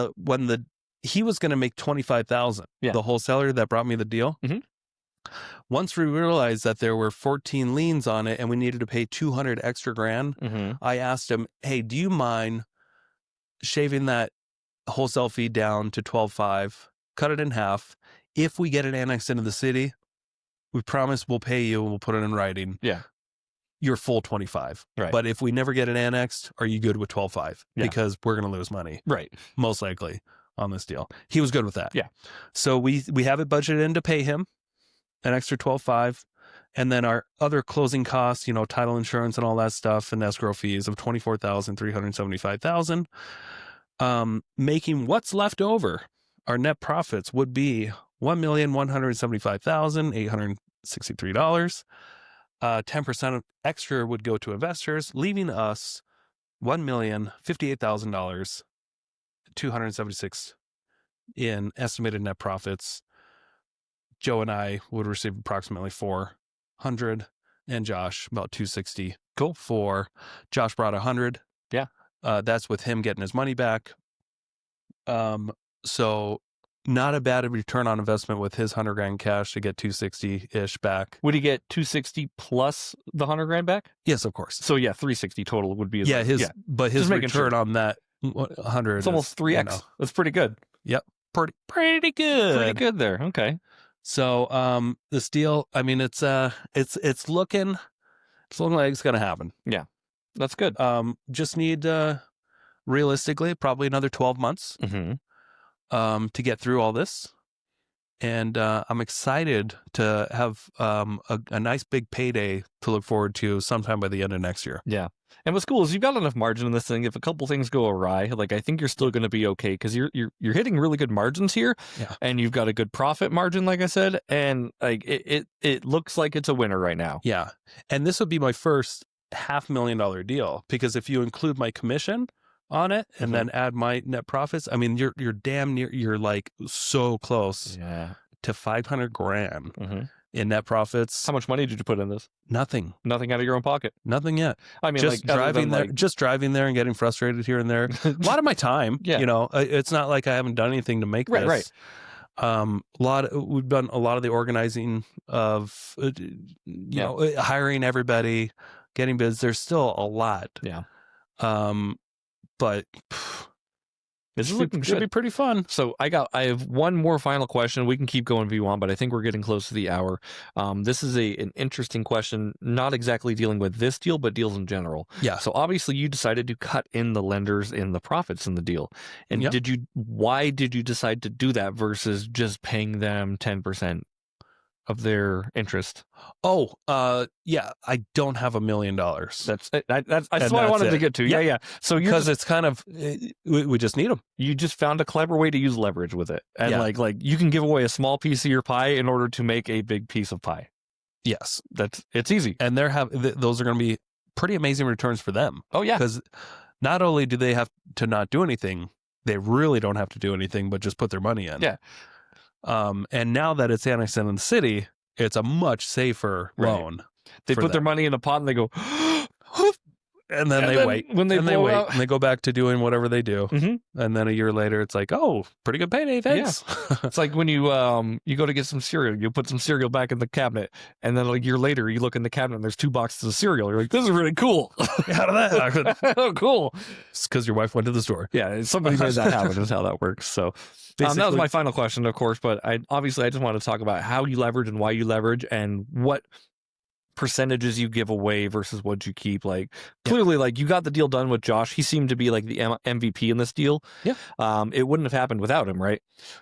he was going to make $25,000. Yeah. The wholesaler that brought me the deal. Once we realized that there were 14 liens on it and we needed to pay $200 extra grand, I asked him, "Hey, do you mind shaving that wholesale fee down to $12,500, cut it in half? If we get it annexed into the city, we promise we'll pay you and we'll put it in writing. Yeah. Your full $25,000. Right. But if we never get it annexed, are you good with $12,500? Yeah. Because we're going to lose money. Right. Most likely on this deal." He was good with that. Yeah. So we have it budgeted in to pay him an extra $12,500. And then our other closing costs, title insurance and all that stuff, and escrow fees of $24,375,000. Making what's left over, our net profits would be $1,175,863. 10% extra would go to investors, leaving us $1,058,276 in estimated net profits. Joe and I would receive approximately $400, and Josh about $260. Cool. Josh brought $100. Yeah. That's with him getting his money back. So not a bad return on investment with his $100,000 cash to get $260-ish back. Would he get $260 plus the $100,000 back? Yes, of course. So yeah, $360 total would be but his return on that 100, it's almost 3x. That's pretty good. Yep, pretty good. Pretty good there. Okay. So this deal, I mean, it's looking like it's gonna happen. Yeah, that's good. Just need realistically probably another 12 months to get through all this, and I'm excited to have a nice big payday to look forward to sometime by the end of next year. Yeah. And what's cool is you've got enough margin in this thing. If a couple things go awry, like I think you're still going to be okay because you're hitting really good margins here, and you've got a good profit margin, like I said, and like it looks like it's a winner right now. Yeah, and this would be my first $500,000 deal, because if you include my commission on it and then add my net profits, I mean you're damn near, you're like so close to $500,000 in net profits. How much money did you put in this? Nothing out of your own pocket. Nothing yet. I mean, just driving there and getting frustrated here and there. A lot of my time. It's not like I haven't done anything to make this. We've done a lot of the organizing of hiring everybody, getting bids. There's still a lot. But It should be pretty fun. So I have one more final question. We can keep going if you want, but I think we're getting close to the hour. This is an interesting question, not exactly dealing with this deal, but deals in general. Yeah. So obviously you decided to cut in the lenders in the profits in the deal. And why did you decide to do that versus just paying them 10% of their interst? I don't have $1 million. That's what I wanted to get to. Yeah. So because it's kind of, we just need them. You just found a clever way to use leverage with it, and like you can give away a small piece of your pie in order to make a big piece of pie. Yes, it's easy, and those are going to be pretty amazing returns for them. Oh yeah, because not only do they have to not do anything, they really don't have to do anything but just put their money in. Yeah. And now that it's annexed in the city, it's a much safer loan. They put their money in a pot and they go, and then they wait. When they wait, and they go back to doing whatever they do. And then a year later, it's like, oh, pretty good payday, thanks. Yeah. It's like when you go to get some cereal, you put some cereal back in the cabinet, and then a year later, you look in the cabinet and there's 2 boxes of cereal. You're like, this is really cool. How did that happen? Oh, cool. It's because your wife went to the store. Yeah, somebody made that happen. Is how that works. So that was my final question, of course. But I just want to talk about how you leverage and why you leverage and what percentages you give away versus what you keep. Like clearly, like you got the deal done with Josh. He seemed to be like the MVP in this deal. Yeah. It wouldn't have happened without him, right?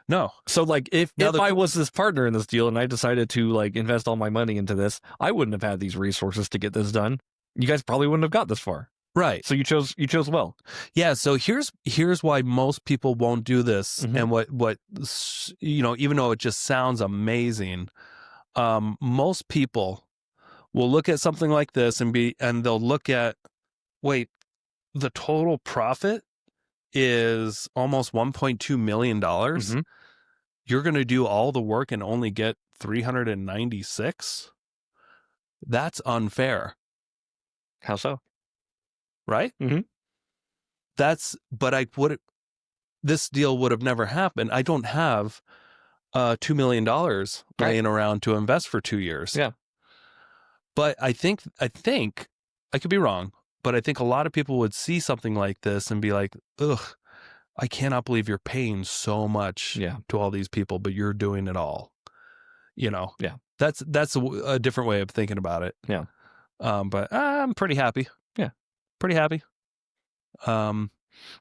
No. So like if I was this partner in this deal and I decided to like invest all my money into this, I wouldn't have had these resources to get this done. You guys probably wouldn't have got this far. Right. So you chose well. Yeah. So here's why most people won't do this. And what even though it just sounds amazing, most people will look at something like this and they'll look at, wait, the total profit is almost $1.2 million. You're going to do all the work and only get 396. That's unfair. How so? Right? This deal would have never happened. I don't have $2 million laying around to invest for 2 years. Yeah. But I think I could be wrong, but I think a lot of people would see something like this and be like, ugh, I cannot believe you're paying so much to all these people, but you're doing it all. Yeah. That's a different way of thinking about it. Yeah. But I'm pretty happy. Yeah. Pretty happy. And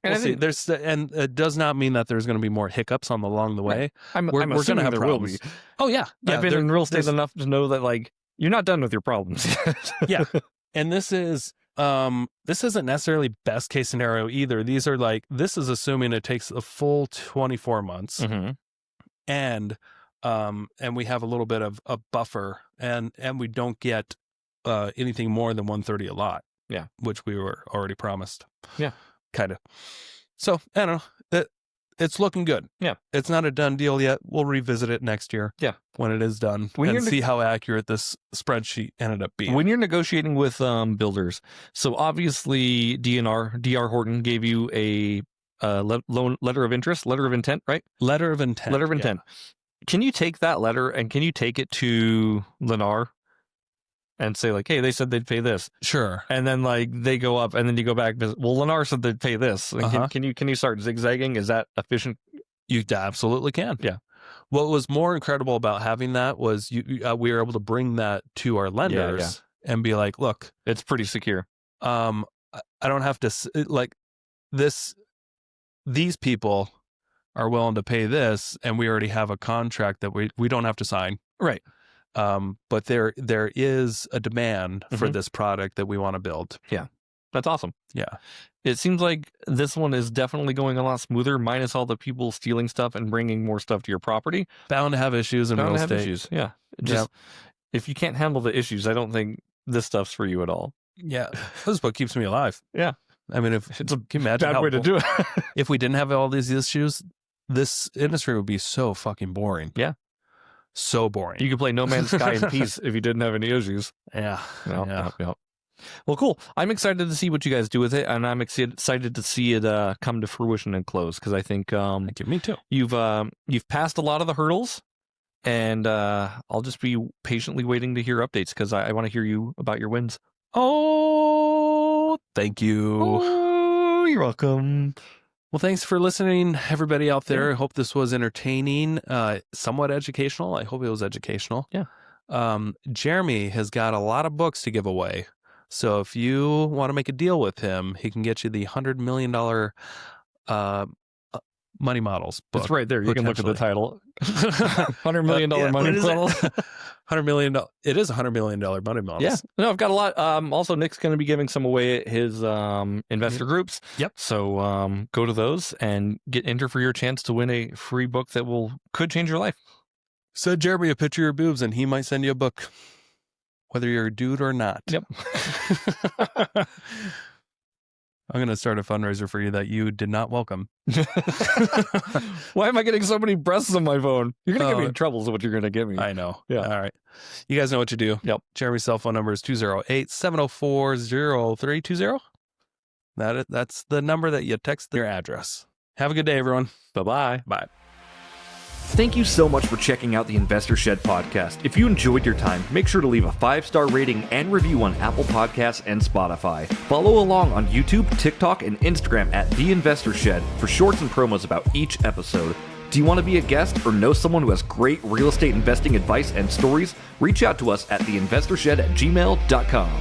we'll see. And it does not mean that there's going to be more hiccups along the way. I'm we're going to have there problems. will be. Oh yeah. I've been in real estate enough to know that like You're not done with your problems yet. Yeah. And this isn't necessarily best case scenario either. This is assuming it takes a full 24 months. Mm-hmm. And we have a little bit of a buffer, and we don't get anything more than 130 a lot. Yeah. Which we were already promised. Yeah. Kind of. So I don't know. It's looking good. Yeah. It's not a done deal yet. We'll revisit it next year. Yeah. When it is done, and see how accurate this spreadsheet ended up being. When you're negotiating with builders, so obviously DR Horton gave you a letter of interest, letter of intent, right? Letter of intent. Letter of intent. Yeah. Can you take that letter and can you take it to Lennar and say like, hey, they said they'd pay this. Sure. And then like they go up and then you go back. Well, Lennar said they'd pay this. Like, can you start zigzagging? Is that efficient? You absolutely can. Yeah. What was more incredible about having that was we were able to bring that to our lenders and be like, look, it's pretty secure. I don't have to like this. These people are willing to pay this, and we already have a contract that we don't have to sign. Right. But there is a demand for this product that we want to build. Yeah. That's awesome. Yeah. It seems like this one is definitely going a lot smoother, minus all the people stealing stuff and bringing more stuff to your property. Bound to have issues in real estate. Issues. Yeah. If you can't handle the issues, I don't think this stuff's for you at all. Yeah. This is what keeps me alive. Yeah. I mean, can you imagine bad way to do it. If we didn't have all these issues, this industry would be so fucking boring. Yeah. So boring. You could play No Man's Sky in peace if you didn't have any issues. Yeah. Yeah. Well, cool. I'm excited to see what you guys do with it, and I'm excited to see it come to fruition and close, because I think thank you. Me too. You've passed a lot of the hurdles, and I'll just be patiently waiting to hear updates, because I want to hear you about your wins. Oh, thank you. Oh, you're welcome. Well, thanks for listening, everybody out there. I hope this was entertaining, somewhat educational. I hope it was educational. Yeah. Jeremy has got a lot of books to give away. So if you want to make a deal with him, he can get you the $100 million money models book. It's right there. You can look at the title. $100 million money models. $100 million. It is $100 million money models. Yeah. No, I've got a lot. Also, Nick's going to be giving some away at his investor groups. Yep. So go to those and enter for your chance to win a free book that could change your life. Send Jeremy a picture of your boobs and he might send you a book, whether you're a dude or not. Yep. I'm going to start a fundraiser for you that you did not welcome. Why am I getting so many breasts on my phone? You're going to get me in trouble is what you're going to give me. I know. Yeah. All right. You guys know what to do. Yep. Jeremy's cell phone number is 208-704-0320. That's the number that you text your address. Have a good day, everyone. Bye-bye. Bye. Thank you so much for checking out the Investor Shed podcast. If you enjoyed your time, make sure to leave a 5-star rating and review on Apple Podcasts and Spotify. Follow along on YouTube, TikTok, and Instagram at The Investor Shed for shorts and promos about each episode. Do you want to be a guest or know someone who has great real estate investing advice and stories? Reach out to us at theinvestorshed@gmail.com.